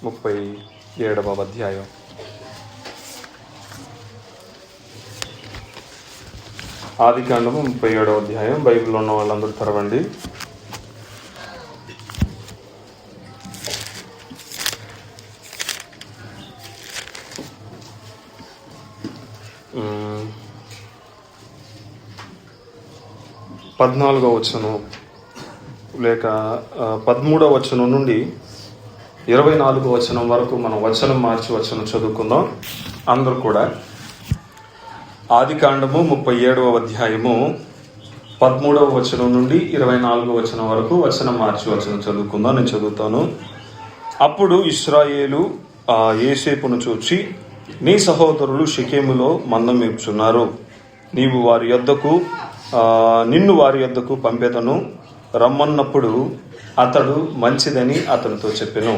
37వ అధ్యాయం. ఆదికాండము 37వ అధ్యాయం. బైబిల్లో ఉన్న వాళ్ళందరూ తెరవండి. పద్నాలుగో వచనం లేక 13వ వచనం నుండి 24వ వచనం వరకు మనం వచనం మార్చి వచనం చదువుకుందాం అందరూ కూడా. ఆదికాండము 37వ అధ్యాయము 13వ వచనం నుండి 24వ వచనం వరకు వచనం మార్చి వచనం చదువుకుందాం. నేను చదువుతాను. అప్పుడు ఇశ్రాయేలు యోసేపును చూచి, నీ సహోదరులు షెకెములో మంద మేపుచున్నారు, నీవు నిన్ను వారి యొద్దకు పంపెదను రమ్మన్నప్పుడు అతడు మంచిదని అతనితో చెప్పెను.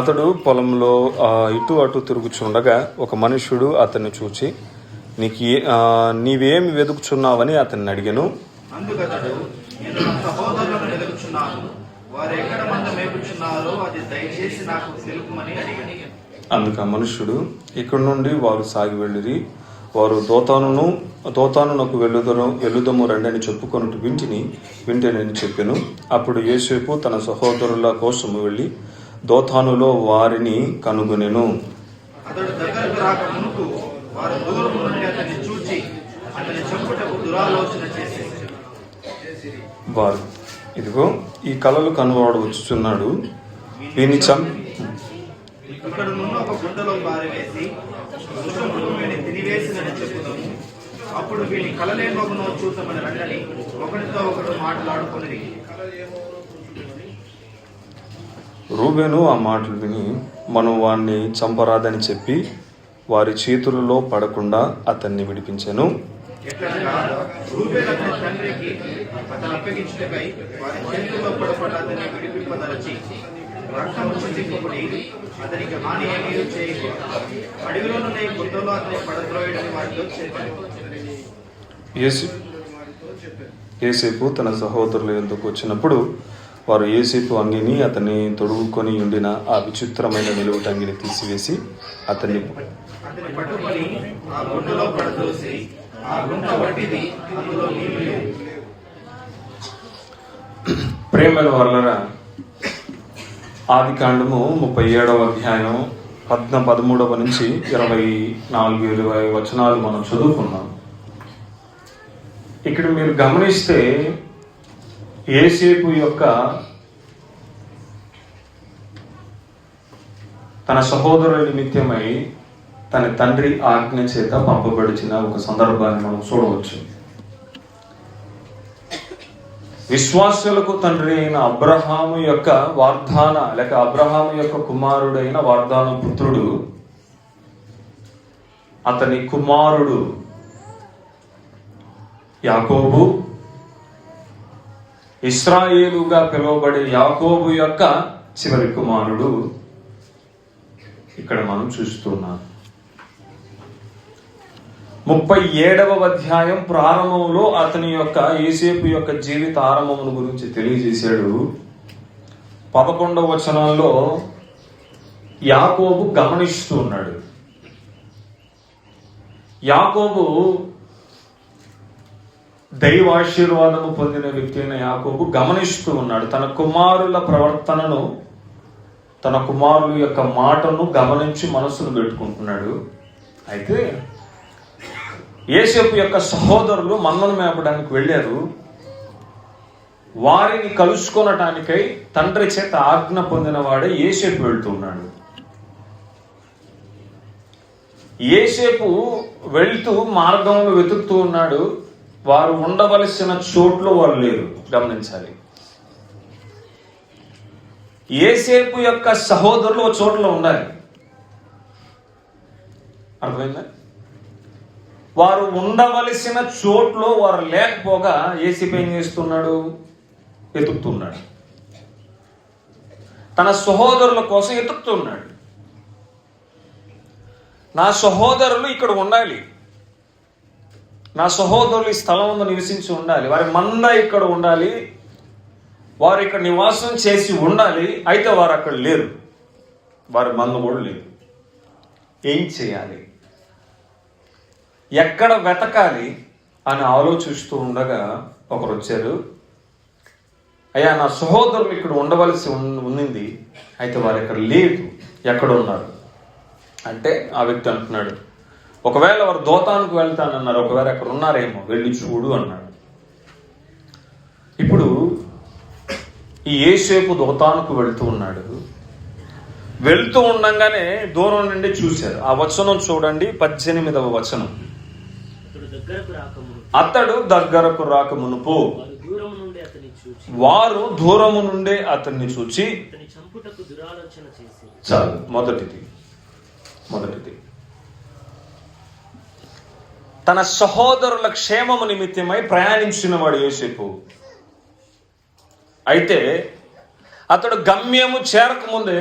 అతడు పొలంలో ఇటు అటు తిరుగుచుండగా ఒక మనుష్యుడు అతన్ని చూచి, నీవేమి వెతుకుచున్నావని అతన్ని అడిగెను. అందుకు ఆ మనుష్యుడు, ఇక్కడ నుండి వారు సాగి వెళ్ళిరి, వారు దోతానునకు వెళ్ళుదము రండని చెప్పుకొనుట వింటేనని చెప్పెను. అప్పుడు యోసేపు తన సహోదరుల కోసము వెళ్ళి దోతానులో వారిని కనుగొనెను. వారు, ఇదిగో ఈ కలలు కనువాడు వచ్చుచున్నాడు, వీని రూబేను ఆ మాటలు విని, మనం వాణ్ణి చంపరాదని చెప్పి వారి చేతులలో పడకుండా అతన్ని విడిపించెను. యోసేపు తన సహోదరుల యొద్దకు వచ్చినప్పుడు వారు యోసేపు అంగిని అతన్ని తొడుగుకొని ఉండిన ఆ విచిత్రమైన నిలువుటంగిని తీసివేసి అతన్ని ప్రేమల వల్లరా. ఆదికాండము 37వ అధ్యాయం 13వ నుంచి 24-20 వచనాలు మనం చదువుకున్నాం. ఇక్కడ మీరు గమనిస్తే యోసేపు యొక్క తన సహోదరుల నిమిత్తమై తన తండ్రి ఆజ్ఞ చేత పంపబడిచిన ఒక సందర్భాన్ని మనం చూడవచ్చు. విశ్వాసులకు తండ్రి అయిన అబ్రహాము యొక్క వాగ్దాన లేక అబ్రహాము యొక్క కుమారుడైన వాగ్దాన పుత్రుడు, అతని కుమారుడు యాకోబు, ఇశ్రాయేలుగా పిలువబడే యాకోబు యొక్క చివరి కుమారుడు ఇక్కడ మనం చూస్తున్నాం. 37వ అధ్యాయం ప్రారంభంలో అతని యొక్క యోసేపు యొక్క జీవిత ఆరంభమును గురించి తెలియజేశాడు. 11వ వచనంలో యాకోబు గమనిస్తూ ఉన్నాడు. యాకోబు దైవాశీర్వాదము పొందిన వ్యక్తి అయిన యాకోబు గమనిస్తూ ఉన్నాడు. తన కుమారుల ప్రవర్తనను, తన కుమారుల యొక్క మాటను గమనించి మనసును పెట్టుకుంటున్నాడు. అయితే యోసేపు యొక్క సహోదరులు మందను మేపడానికి వెళ్ళారు. వారిని కలుసుకొనటానికై తండ్రి చేత ఆజ్ఞ పొందిన వాడే యోసేపు వెళ్తున్నాడు. యోసేపు వెళ్తూ మార్గంలో వెతుకుతూ ఉన్నాడు. వారు ఉండవలసిన చోట్లో వారు లేరు. గమనించాలి, యోసేపు యొక్క సహోదరులు ఒక చోట్లో ఉండాలి. అర్థమైందా? వారు ఉండవలసిన చోట్లో వారు లేకపోగా యోసేపు ఏం చేస్తున్నాడు? వెతుకుతున్నాడు. తన సహోదరుల కోసం వెతుకుతున్నాడు. నా సహోదరులు ఇక్కడ ఉండాలి, నా సహోదరులు ఈ స్థలం ముందు నివసించి ఉండాలి, వారి మంద ఇక్కడ ఉండాలి, వారు ఇక్కడ నివాసం చేసి ఉండాలి. అయితే వారు అక్కడ లేరు, వారి మంద కూడా లేదు. ఏం చేయాలి, ఎక్కడ వెతకాలి అని ఆలోచిస్తూ ఉండగా ఒకరు వచ్చారు. అయ్యా, నా సహోదరులు ఇక్కడ ఉండవలసి ఉన్నింది, అయితే వారు ఇక్కడ లేదు, ఎక్కడ ఉన్నారు అంటే ఆ వ్యక్తి అంటున్నాడు, ఒకవేళ వారు దోతానికి వెళ్తానన్నారు, ఒకవేళ అక్కడ ఉన్నారేమో, వెళ్ళి చూడు అన్నాడు. ఇప్పుడు ఈ యోసేపు దోతానుకు వెళ్తూ ఉన్నాడు. వెళ్తూ ఉండగానే దూరం నుండి చూశారు. ఆ వచనం చూడండి, 18వ వచనం. అతడు దగ్గరకు రాకమునుపు వారు దూరము నుండే అతన్ని చూచి, చాలు. మొదటిది తన సహోదరుల క్షేమము నిమిత్తమై ప్రయాణించిన వాడు యోసేపు. అయితే అతడు గమ్యము చేరకముందే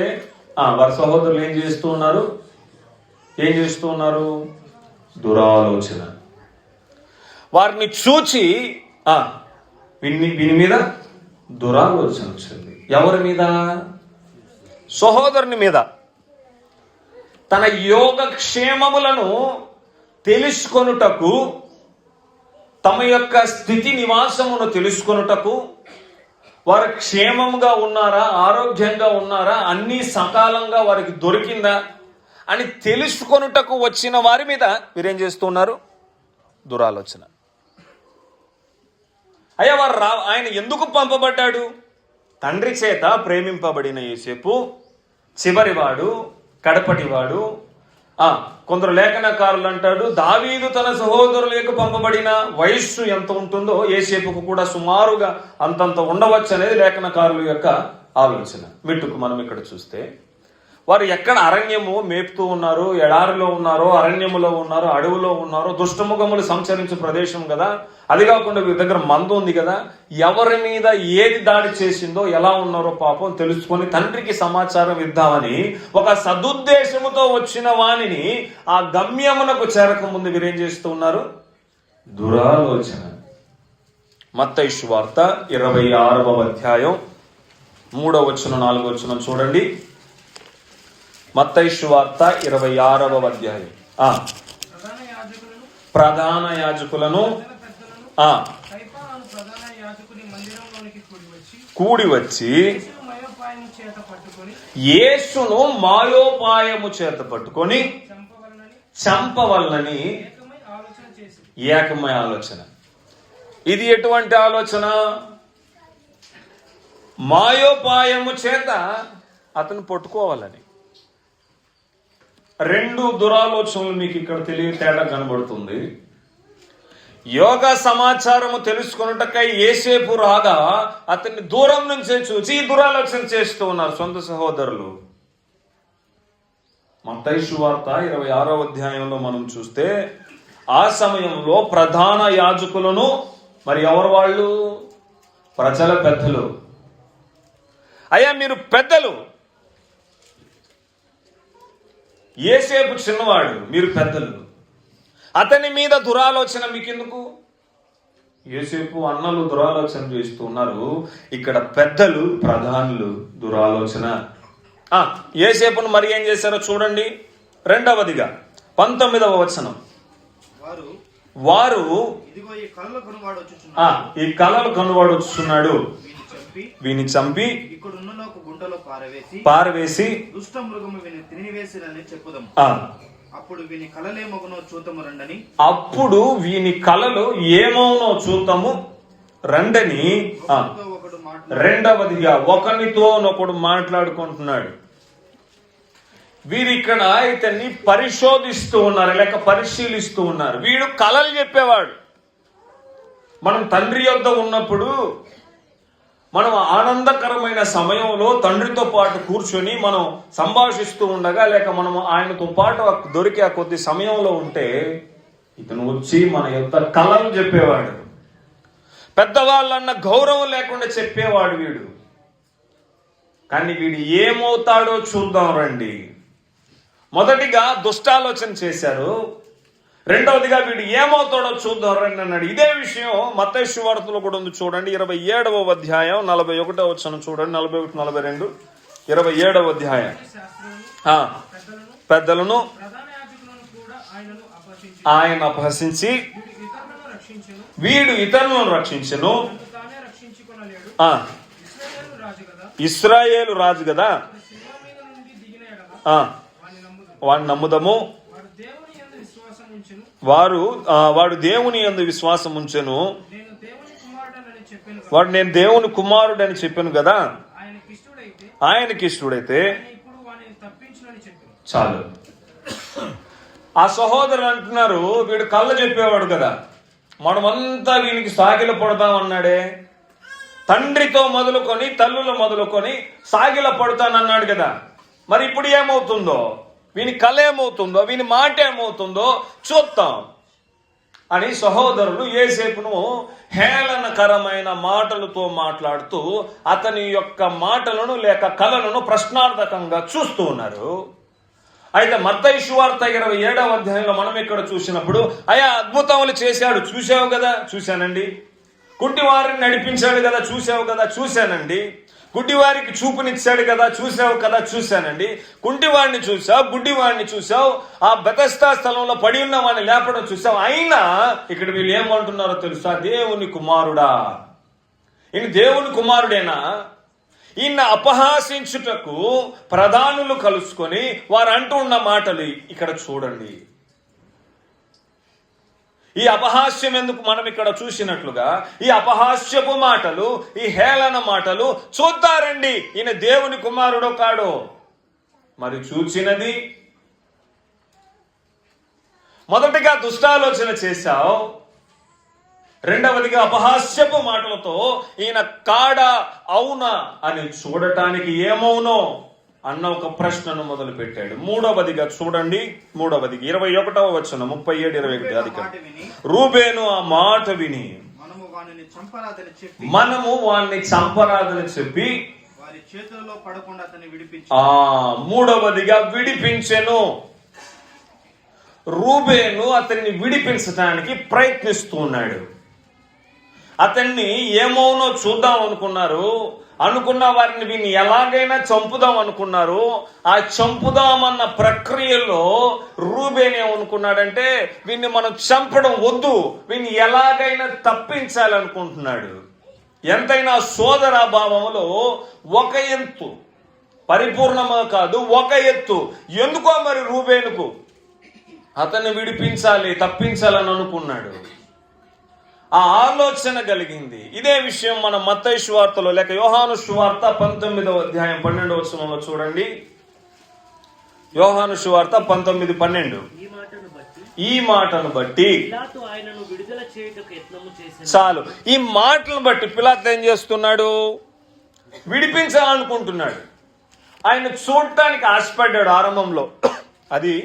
వారి సహోదరులు ఏం చేస్తూ ఉన్నారు? దురాలోచన. వారిని చూచి వీని మీద దురాలోచన వచ్చింది. ఎవరి మీద? సహోదరుని మీద. తన యోగక్షేమములను తెలుసుకొనుటకు, తమ యొక్క స్థితి నివాసమును తెలుసుకొనుటకు, వారు క్షేమంగా ఉన్నారా, ఆరోగ్యంగా ఉన్నారా, అన్ని సకాలంగా వారికి దొరికిందా అని తెలుసుకొనుటకు వచ్చిన వారి మీద మీరేం చేస్తున్నారు? దురాలోచన. అయ్యా, ఆయన ఎందుకు పంపబడ్డాడు? తండ్రి చేత ప్రేమింపబడిన యోసేపు చివరివాడు, కడపటివాడు. కొందరు లేఖనకారులు అంటాడు, దావీదు తన సహోదరులకు పంపబడిన వయస్సు ఎంత ఉంటుందో యోసేపుకు కూడా సుమారుగా అంతంత ఉండవచ్చు అనేది లేఖనకారుల యొక్క ఆలోచన. మిట్టుకు మనం ఇక్కడ చూస్తే వారు ఎక్కడ అరణ్యము మేపుతూ ఉన్నారు, ఎడారిలో ఉన్నారో, అరణ్యములో ఉన్నారో, అడవులో ఉన్నారో, దుష్టముఖములు సంచరించే ప్రదేశం కదా. అది కాకుండా వీరి దగ్గర మందు ఉంది కదా. ఎవరి మీద ఏది దాడి చేసిందో, ఎలా ఉన్నారో పాపం తెలుసుకొని తండ్రికి సమాచారం ఇద్దామని ఒక సదుద్దేశముతో వచ్చిన వాణిని ఆ గమ్యమునకు చేరక ముందు వీరేం చేస్తూ ఉన్నారు? దురాలోచన. మత్తయి సువార్త 26వ అధ్యాయం 3వ వచనం 4వ వచనం చూడండి. మత్తయి సువార్త 26వ అధ్యాయం. ప్రధాన యాజకులను కూడి వచ్చి యేసును మాయోపాయము చేత పట్టుకొని చంపవలనని ఏకమై ఆలోచన. ఇది ఎటువంటి ఆలోచన? మాయోపాయము చేత అతను పట్టుకోవాలని. రెండు దురాలోచనలు మీకు ఇక్కడ తేడా కనబడుతుంది. యోగ సమాచారము తెలుసుకున్నటకై యేసేపు రాగా అతన్ని దూరం నుంచే చూసి దురాలోచన చేస్తూ ఉన్నారు సొంత సహోదరులు. మత్తయి సువార్త 26వ అధ్యాయంలో మనం చూస్తే ఆ సమయంలో ప్రధాన యాజకులను, మరి ఎవరు వాళ్ళు? ప్రజల పెద్దలు. అయ్యా, మీరు పెద్దలు, యేసేపు చిన్నవాడు, మీరు పెద్దలు, అతని మీద దురాలోచన మీకెందుకు? యేసేపు అన్నలు దురాలోచన చేస్తూ ఉన్నారు, ఇక్కడ పెద్దలు ప్రధానులు దురాలోచన. యేసేపును మరి ఏం చేశారో చూడండి. 2వదిగా 19వ వచనం. వారు ఈ కలలు కనువాడు వచ్చుచున్నాడు, వీని చంపి పారవేసి దుష్ట మృగము వీని తినివేసిరని చెప్పుదాము. అప్పుడు వీని కలలేమగునో చూతము రండని. అప్పుడు వీని కలలు ఏమవునో చూతము రండని. 2వదిగా ఒకరితో ఒకడు మాట్లాడుకుంటున్నాడు. వీరు ఇక్కడ ఇతన్ని పరిశోధిస్తూ ఉన్నారు, లేక పరిశీలిస్తూ ఉన్నారు. వీడు కలలు చెప్పేవాడు. మనం తండ్రి యొద్ద ఉన్నప్పుడు, మనం ఆనందకరమైన సమయంలో తండ్రితో పాటు కూర్చొని మనం సంభాషిస్తూ ఉండగా, లేక మనం ఆయనతో పాటు దొరికే కొద్ది సమయంలో ఉంటే ఇతను వచ్చి మన యొక్క కలలు చెప్పేవాడు. పెద్దవాళ్ళన్న గౌరవం లేకుండా చెప్పేవాడు వీడు. కానీ వీడు ఏమవుతాడో చూద్దాం రండి. మొదటిగా దుష్టాలోచన చేశారు, రెండవదిగా వీడు ఏమవుతాడో చూద్దాం రండి అన్నాడు. ఇదే విషయం మత్తయి సువార్తలో కూడా ఉంది చూడండి, 27వ అధ్యాయం 41వ వచనం చూడండి, 41, 42, 27వ అధ్యాయం. పెద్దలను ఆయన అపహసించి వీడు ఇతరులను రక్షించెను. ఇశ్రాయేలు రాజు కదా, వాడిని నమ్ముదము. వాడు దేవుని యందు విశ్వాసం ఉంచెను. వాడు నేను దేవుని కుమారుడు అని చెప్పాను కదా, ఆయనకి ఇష్టడైతే చాలు. ఆ సహోదరులు అంటున్నారు, వీడు కళ్ళ చెప్పేవాడు కదా, మనమంతా వీనికి సాగిల పడతామన్నాడే, తండ్రితో మొదలుకొని తల్లులు మొదలుకొని సాగిల పడతానన్నాడు కదా, మరి ఇప్పుడు ఏమవుతుందో, వీని కళ ఏమవుతుందో, వీని మాట ఏమవుతుందో చూద్దాం అని సహోదరులు యేసేపును హేళనకరమైన మాటలతో మాట్లాడుతూ అతని యొక్క మాటలను లేక కళలను ప్రశ్నార్థకంగా చూస్తూ ఉన్నారు. అయితే మత్తయి సువార్త 27వ అధ్యాయంలో మనం ఇక్కడ చూసినప్పుడు, అయా అద్భుతములు చేశాడు, చూసావు కదా, చూశానండి. కుంటివారిని నడిపించాడు కదా, చూసావు కదా, చూశానండి. గుడ్డివారికి చూపునిచ్చాడు కదా, చూసావు కదా, చూశానండి. కుంటివాడిని చూసావు, గుడ్డివాడిని చూసావు, ఆ బెతెస్దా స్థలంలో పడి ఉన్న వాడిని లేపడం చూసావు. అయినా ఇక్కడ వీళ్ళు ఏమంటున్నారో తెలుసా, దేవుని కుమారుడా, ఈయన దేవుని కుమారుడేనా? ఈయన అపహాసించుటకు ప్రధానులు కలుసుకొని వారు అంటూ ఉన్న మాటలు ఇక్కడ చూడండి. ఈ అపహాస్యం ఎందుకు మనం ఇక్కడ చూసినట్లుగా ఈ అపహాస్యపు మాటలు, ఈ హేళన మాటలు చూద్దారండి, ఈయన దేవుని కుమారుడో కాడో. మరి చూచినది మొదటిగా దుష్టాలోచన చేశావు, రెండవదిగా అపహాస్యపు మాటలతో ఈయన కాడా అవునా అని చూడటానికి ఏమవునో అన్న ఒక ప్రశ్నను మొదలు పెట్టాడు. మూడవదిగా చూడండి, 21వ వచనం 37, 21. రూబేను ఆ మాట విని మనము వాణ్ణి చంపరాదని చెప్పి వారి చేతుల్లో పడకుండా అతన్ని విడిపించి మూడవదిగా విడిపించెను. రూబేను అతన్ని విడిపించడానికి ప్రయత్నిస్తున్నాడు. అతన్ని ఏమవునో చూద్దాం అనుకున్న వారిని వీన్ని ఎలాగైనా చంపుదాం అనుకున్నారు. ఆ చంపుదామన్న ప్రక్రియలో రూబేన్ ఏమనుకున్నాడంటే, వీన్ని మనం చంపడం వద్దు, వీన్ని ఎలాగైనా తప్పించాలనుకుంటున్నాడు. ఎంతైనా సోదరాభావంలో ఒక ఎత్తు, పరిపూర్ణమా కాదు, ఒక ఎత్తు. ఎందుకో మరి రూబేనుకు అతన్ని విడిపించాలి, తప్పించాలని అనుకున్నాడు. ఆ ఆలోచన కలిగింది. ఇదే విషయం మన మత్తయి సువార్తలో లేక యోహాను సువార్త 19వ అధ్యాయం 12వ వచనంలో చూడండి. యోహాను సువార్త 19:12. ఈ మాటను బట్టి చాలు, ఈ మాటలను బట్టి పిలాతు ఏం చేస్తున్నాడు, విడిపించాలనుకుంటున్నాడు. ఆయన చూడటానికి ఆశపడ్డాడు ఆరంభంలో. అది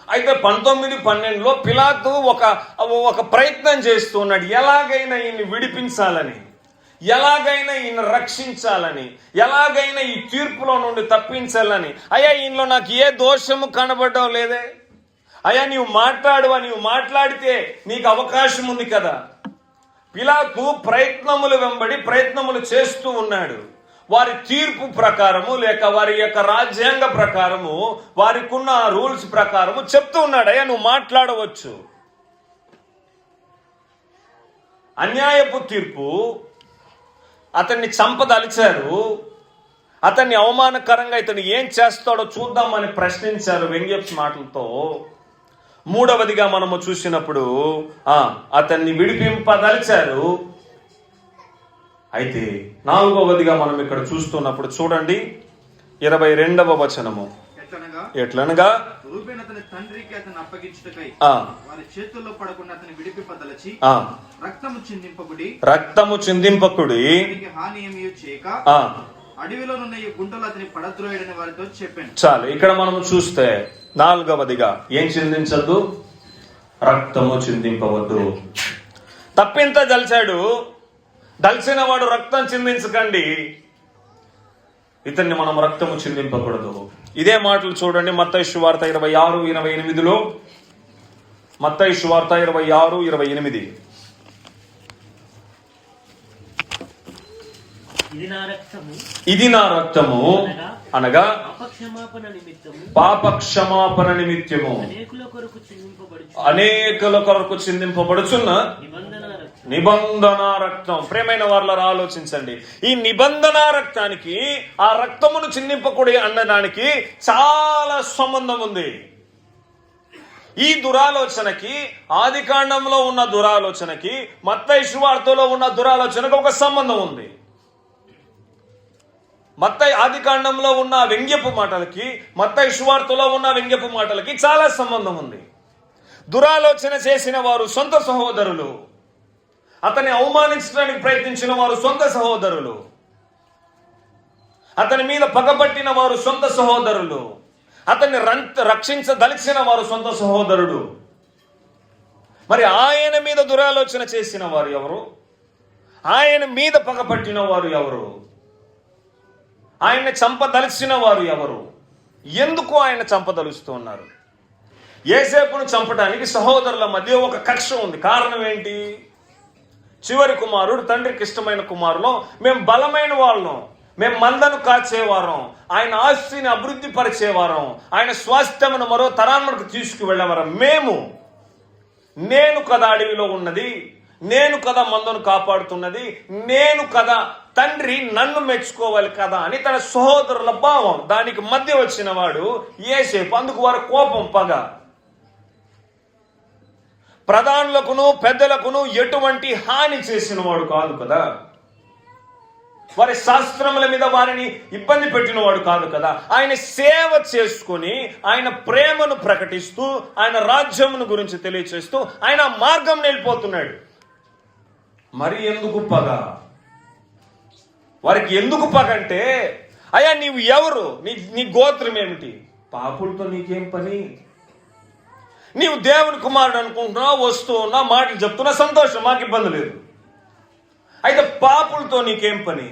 అయితే 19:12లో పిలాతు ఒక ప్రయత్నం చేస్తున్నాడు, ఎలాగైనా ఈయన్ని విడిపించాలని, ఎలాగైనా ఈయన రక్షించాలని, ఎలాగైనా ఈ తీర్పులో నుండి తప్పించాలని. అయ్యా ఈయనలో నాకు ఏ దోషము కనబడడం లేదే, అయ్యా నీవు మాట్లాడితే నీకు అవకాశం ఉంది కదా. పిలాతు ప్రయత్నములు చేస్తూ ఉన్నాడు. వారి తీర్పు ప్రకారము లేక వారి యొక్క రాజ్యాంగ ప్రకారము, వారికి ఉన్న రూల్స్ ప్రకారము చెప్తూ ఉన్నాడు, అయ్యా నువ్వు మాట్లాడవచ్చు. అన్యాయపు తీర్పు, అతన్ని చంపదలిచారు, అతన్ని అవమానకరంగా ఇతను ఏం చేస్తాడో చూద్దామని ప్రశ్నించారు వ్యంగ్యపు మాటలతో. మూడవదిగా మనము చూసినప్పుడు అతన్ని విడిపింపదలిచారు. అయితే నాలుగవదిగా మనం ఇక్కడ చూస్తున్నప్పుడు చూడండి 22వ వచనము. ఎట్లనగా రూబేను అతని తండ్రికి అతన్ని అప్పగించుటకై వారి చేతుల్లో పడకుండా అతన్ని విడిపింపదలచి రక్తము చిందింపకుడి హాని ఏమీ చేయక అడవిలో ఉన్న ఈ గుంటలో అతని పడద్రోయడని వారితో చెప్పాను. చాలు, ఇక్కడ మనం చూస్తే నాలుగవదిగా ఏం చిందించద్దు, రక్తము చిందింపవద్దు. తప్పింత దలిచిన వాడు రక్తం చిందించకండి, ఇతన్ని మనం రక్తము చిందింపకూడదు. ఇదే మాటలు చూడండి మత్తయి సువార్త 26:28. మత్తయి సువార్త 26:28. ఇది నా రక్తము అనగా పాప క్షమాపణ నిమిత్తము అనేకుల కొరకు చిందింపబడుచున్న నిబంధన రక్తం. ప్రేమైన వారులారా ఆలోచించండి, ఈ నిబంధన రక్తానికి ఆ రక్తమును చిందింపకూడి అన్నదానికి చాలా సంబంధం ఉంది. ఈ దురాలోచనకి, ఆదికాండంలో ఉన్న దురాలోచనకి, మత్తయి సువార్తలో ఉన్న దురాలోచనకు ఒక సంబంధం ఉంది. మత్తయి ఆదికాండంలో ఉన్న వ్యంగ్యపు మాటలకి, మత్తయి సువార్తలో ఉన్న వ్యంగ్యపు మాటలకి చాలా సంబంధం ఉంది. దురాలోచన చేసిన వారు సొంత సహోదరులు, అతన్ని అవమానించడానికి ప్రయత్నించిన వారు సొంత సహోదరులు, అతని మీద పగబట్టిన వారు సొంత సహోదరులు, అతన్ని రక్షించదలిచిన వారు సొంత సహోదరుడు. మరి ఆయన మీద దురాలోచన చేసిన వారు ఎవరు? ఆయన మీద పగపట్టిన వారు ఎవరు? ఆయన్ని చంపదలిచిన వారు ఎవరు? ఎందుకు ఆయన చంపదలుస్తున్నారు? యోసేపును చంపడానికి సహోదరుల మధ్య ఒక కక్ష ఉంది. కారణం ఏంటి? చివరి కుమారుడు తండ్రికి ఇష్టమైన కుమారులు, మేము బలమైన వాళ్ళం, మేము మందను కాచేవారం, ఆయన ఆస్తిని అభివృద్ధి పరిచేవారం, ఆయన స్వాస్థ్యమును మరో తరానికి తీసుకువెళ్ళేవారం మేము. నేను కదా అడవిలో ఉన్నది, నేను కదా మందను కాపాడుతున్నది, నేను కదా తండ్రి నన్ను మెచ్చుకోవాలి కదా అని తన సహోదరుల భావం. దానికి మధ్య వచ్చిన వాడు యోసేపు. అందుకు వారి కోపం, పగ. ప్రధానులకును పెద్దలకును ఎటువంటి హాని చేసిన వాడు కాదు కదా, వారి శాస్త్రముల మీద వారిని ఇబ్బంది పెట్టిన వాడు కాదు కదా. ఆయన సేవ చేసుకుని, ఆయన ప్రేమను ప్రకటిస్తూ, ఆయన రాజ్యమును గురించి తెలియచేస్తూ ఆయన మార్గం వెళ్ళిపోతున్నాడు. మరి ఎందుకు పగ? వారికి ఎందుకు పగ అంటే, అయ్యా నీవు ఎవరు, నీ గోత్రం ఏమిటి, పాపులతో నీకేం పని? నీవు దేవుని కుమారుడు అనుకుంటున్నావు, వస్తూ ఉన్నా, మాటలు చెప్తున్నా, సంతోషం, మాకు ఇబ్బంది లేదు. అయితే పాపులతో నీకేం పని?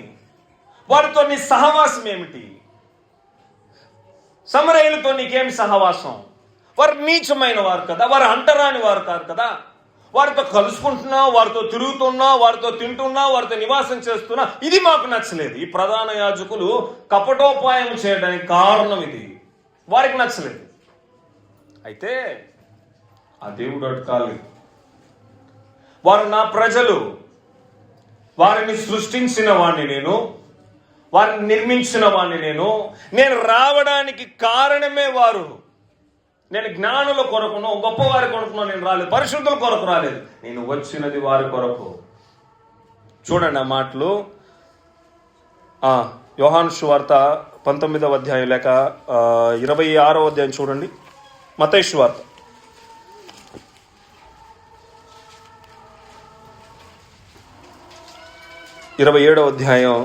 వారితో నీ సహవాసం ఏమిటి? సమరయులతో నీకేం సహవాసం? వారు నీచమైన వారు కదా, వారు అంటరాని వారు కాదు కదా. వారితో కలుసుకుంటున్నావు, వారితో తిరుగుతున్నావు, వారితో తింటున్నావు, వారితో నివాసం చేస్తున్నా. ఇది మాకు నచ్చలేదు. ఈ ప్రధాన యాజకులు కపటోపాయం చేయడానికి కారణం ఇది. వారికి నచ్చలేదు. అయితే ఆ దేవుడు అడగాలి, వారు నా ప్రజలు, వారిని సృష్టించిన వాడిని నేను, వారిని నిర్మించిన వాడిని నేను రావడానికి కారణమే వారు. నేను జ్ఞానుల కొరకునో గొప్పవారి కొరకునో నేను రాలేదు, పరిశుద్ధుల కొరకు రాలేదు, నేను వచ్చినది వారి కొరకు. చూడండి ఆ మాటలు. యోహాను సువార్త 19వ అధ్యాయం లేక 26వ అధ్యాయం చూడండి. మత్తయి సువార్త 27వ అధ్యాయం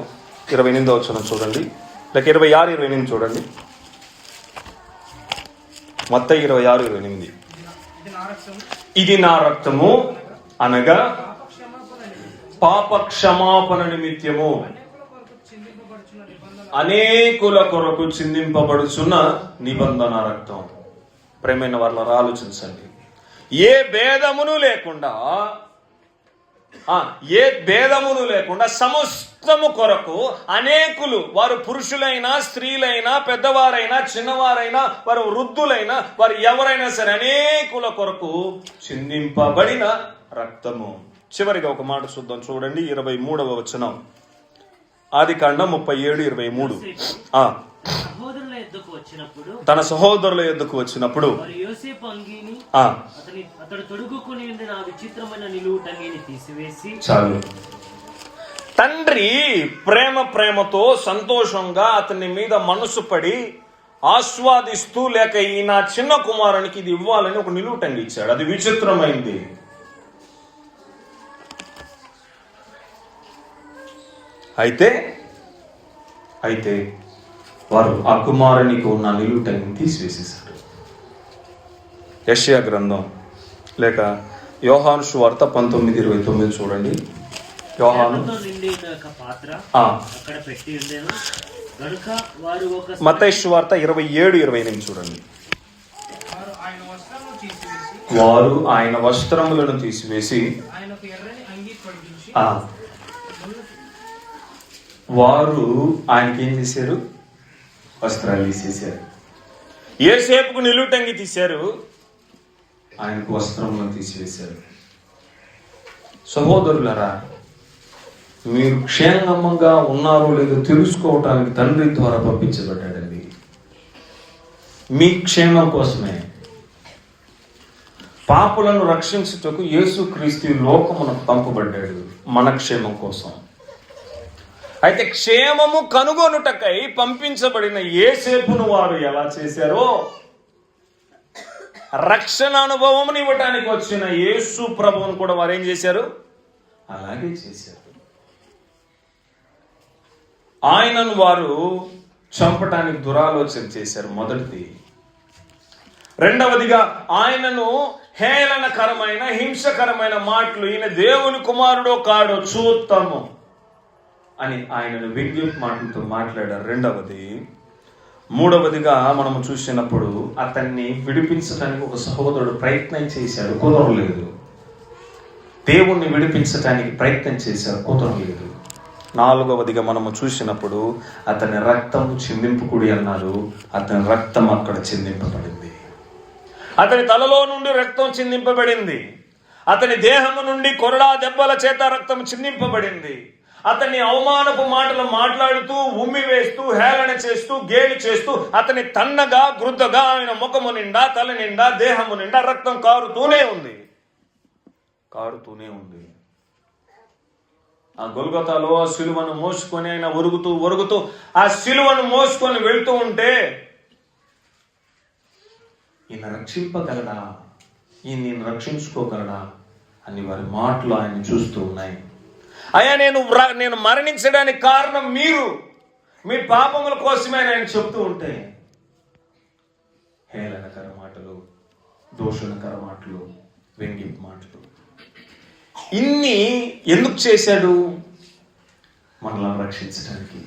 28వ వచనం చూడండి, లేక 26-28 చూడండి. మత్తయి 26:28. ఇది నా రక్తము అనగా పాప క్షమాపణ నిమిత్తము అనేకుల కొరకు చిందింపబడుచున్న నిబంధన రక్తం. ప్రేమైన వారులారా ఆలోచించండి, ఏ భేదమును లేకుండా సమస్తము కొరకు అనేకులు, వారు పురుషులైనా స్త్రీలైనా పెద్దవారైనా చిన్నవారైనా వారు వృద్ధులైనా వారు ఎవరైనా సరే అనేకుల కొరకు చిందింపబడిన రక్తము. చివరిగా ఒక మాట చూద్దాం, చూడండి 23వ వచనం, ఆదికాండం 37:23. తన సహోదరుల యొద్దకు వచ్చినప్పుడు చాలు, తండ్రి ప్రేమతో సంతోషంగా అతని మీద మనసు పడి ఆస్వాదిస్తూ, లేక ఈ నా చిన్న కుమారునికి ఇది ఇవ్వాలని ఒక నిలువుటంగి ఇచ్చాడు. అది విచిత్రమైంది. అయితే వారు ఆ కుమారునికి ఉన్న నిలువుటంగిని తీసివేసేశారు. యెషయా గ్రంథం లేక యోహాను సువార్త 19:29 చూడండి. యోహాను కనుక వారు ఒక మత్తయి సువార్త 27:28 చూడండి. వారు ఆయన వస్త్రమును తీసివేసి వారు ఆయన వస్త్రములను తీసివేసి ఆయనకు ఎర్రని అంగీ తొడిగించి ఆ వారు ఆయనకి ఏం చేశారు? వస్త్రాలు తీసేశారు. యేసేపుకు నిలువుటంగి తీశారు, ఆయనకు వస్త్రములను తీసివేశారు. సహోదరులరా, మీరు క్షేమంగా ఉన్నారో లేదో తెలుసుకోవటానికి తండ్రి ద్వారా పంపించబడ్డాడండి. మీ క్షేమం కోసమే. పాపులను రక్షించుటకు యేసుక్రీస్తు లోకమునకు పంపబడ్డాడు మన క్షేమం కోసం. అయితే క్షేమము కనుగొనుటకై పంపించబడిన యేసేపును వారు ఎలా చేశారో, రక్షణ అనుభవం ఇవ్వటానికి వచ్చిన యేసు ప్రభువును కూడా వారు ఏం చేశారు? అలాగే చేశారు. ఆయనను వారు చంపటానికి దురాలోచన చేశారు, మొదటిది. రెండవదిగా ఆయనను హేళనకరమైన హింసకరమైన మాటలు, ఈయన దేవుని కుమారుడో కాడో చూస్తాము అని ఆయనను వ్యంగ్య మాటలతో మాట్లాడారు. రెండవది. మూడవదిగా మనము చూసినప్పుడు అతన్ని విడిపించడానికి ఒక సహోదరుడు ప్రయత్నం చేశాడు, కుదరలేదు. దేవుణ్ణి విడిపించడానికి ప్రయత్నం చేశారు, కుదరలేదు. నాలుగవదిగా మనము చూసినప్పుడు అతని రక్తము చిందింపుకుడి అన్నారు, అతని రక్తం అక్కడ చిందింపబడింది. అతని తలలో నుండి రక్తం చిందింపబడింది. అతని దేహము నుండి కొరడా దెబ్బల చేత రక్తం చిందింపబడింది. అతన్ని అవమానపు మాటలు మాట్లాడుతూ, ఉమ్మి వేస్తూ, హేళన చేస్తూ, గేలి చేస్తూ, అతని తన్నగా గ్రుద్దగా ఆయన ముఖము నిండా, తల నిండా, దేహము నిండా రక్తం కారుతూనే ఉంది. ఆ గొల్గొతాలో ఆ సిలువను మోసుకొని ఆయన ఒరుగుతూ ఆ సిలువను మోసుకొని వెళ్తూ ఉంటే, ఈయన రక్షింపగలడా, ఈయన రక్షించుకోగలడా అని వారి మాటలు ఆయన చూస్తూ ఉన్నాయి. అయ్యా, నేను మరణించడానికి కారణం మీరు, మీ పాపముల కోసమే ఆయన చెప్తూ ఉంటే, హేళనకర మాటలు, దూషణకర మాటలు, వ్యంగ్యపు మాటలు, ఇన్ని ఎందుకు చేశాడు? మనల్ని రక్షించడానికి.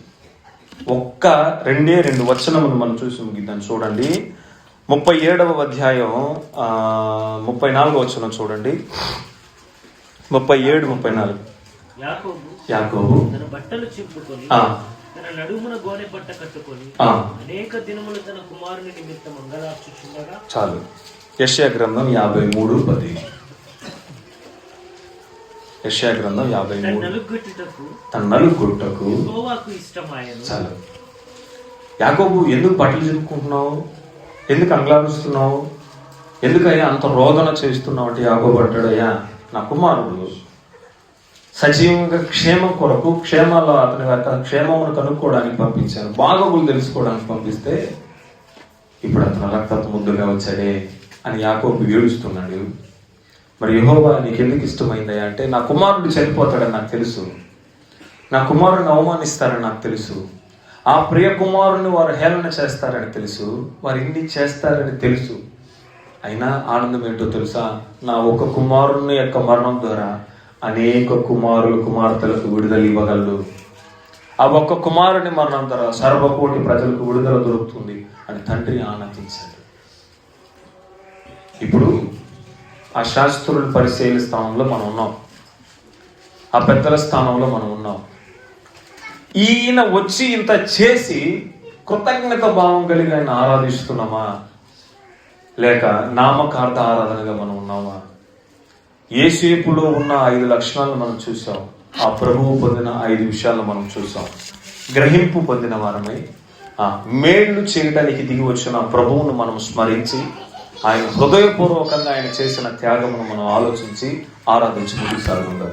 ఒక్క రెండు వచనములు మనం చూసి ముగిద్దాం. చూడండి, 37వ అధ్యాయం 34వ వచనం చూడండి. 37-34. యాకోబు తన బట్టలు చింపుకొని తన నడుమున గోనె బట్ట కట్టుకొని అనేక దినములు తన కుమారుని నిమిత్తం మంగళార్చుచుండగా. చాలు. యెషయా గ్రంథం 53:10. యెషయా గ్రంథం 53. తన నలుగుట్టుటకు యెహోవాకు ఇష్టమాయెను. చాలు. యాకోబు, ఎందుకు బట్టలు చింపుకుంటున్నావు? ఎందుకు అంగలారుస్తున్నావు? ఎందుకయ్యా అంత రోదన చేస్తున్నావు అంటే, యాకోబు అంటాడయ్యా, నా కుమారుడు సజీవంగా క్షేమం కొరకు, క్షేమాల్లో అతని యొక్క క్షేమమును కనుక్కోవడానికి పంపించాను, బాగోగులు తెలుసుకోవడానికి పంపిస్తే ఇప్పుడు అతను రక్తపు ముద్దుగా వచ్చాడే అని యాకోబు ఏడుస్తున్నాడు. మరి యెహోవా నీకెందుకు ఇష్టమైందయ్యా అంటే, నా కుమారుడు చనిపోతాడని నాకు తెలుసు, నా కుమారుడిని అవమానిస్తారని నాకు తెలుసు, ఆ ప్రియ కుమారుని వారు హేళన చేస్తారని తెలుసు, వారు ఇన్ని చేస్తారని తెలుసు. అయినా ఆనందం ఏంటో తెలుసా? నా ఒక కుమారుని యొక్క మరణం ద్వారా అనేక కుమార్తెలకు విడుదల ఇవ్వగలడు. ఆ ఒక్క కుమారుని మరణం ద్వారా సర్వకోటి ప్రజలకు విడుదల దొరుకుతుంది అని తండ్రి ఆనందించాడు. ఇప్పుడు ఆ శాస్త్రుల పరిశీలన స్థానంలో మనం ఉన్నాం, ఆ పెద్దల స్థానంలో మనం ఉన్నాం. ఈయన వచ్చి ఇంత చేసి కృతజ్ఞత భావం కలిగి ఆయన ఆరాధిస్తున్నామా, లేక నామకార్థ ఆరాధనగా మనం ఉన్నామా? యేసేపులో ఉన్న 5 లక్షణాలను మనం చూసాం. ఆ ప్రభువు పొందిన 5 విషయాలను మనం చూసాం. గ్రహింపు పొందిన వారమై మేళ్లు చేయడానికి దిగి వచ్చిన ప్రభువును మనం స్మరించి, ఆయన హృదయపూర్వకంగా ఆయన చేసిన త్యాగమును మనం ఆలోచించి ఆరాధించి ముందుకు సాగుతుందా.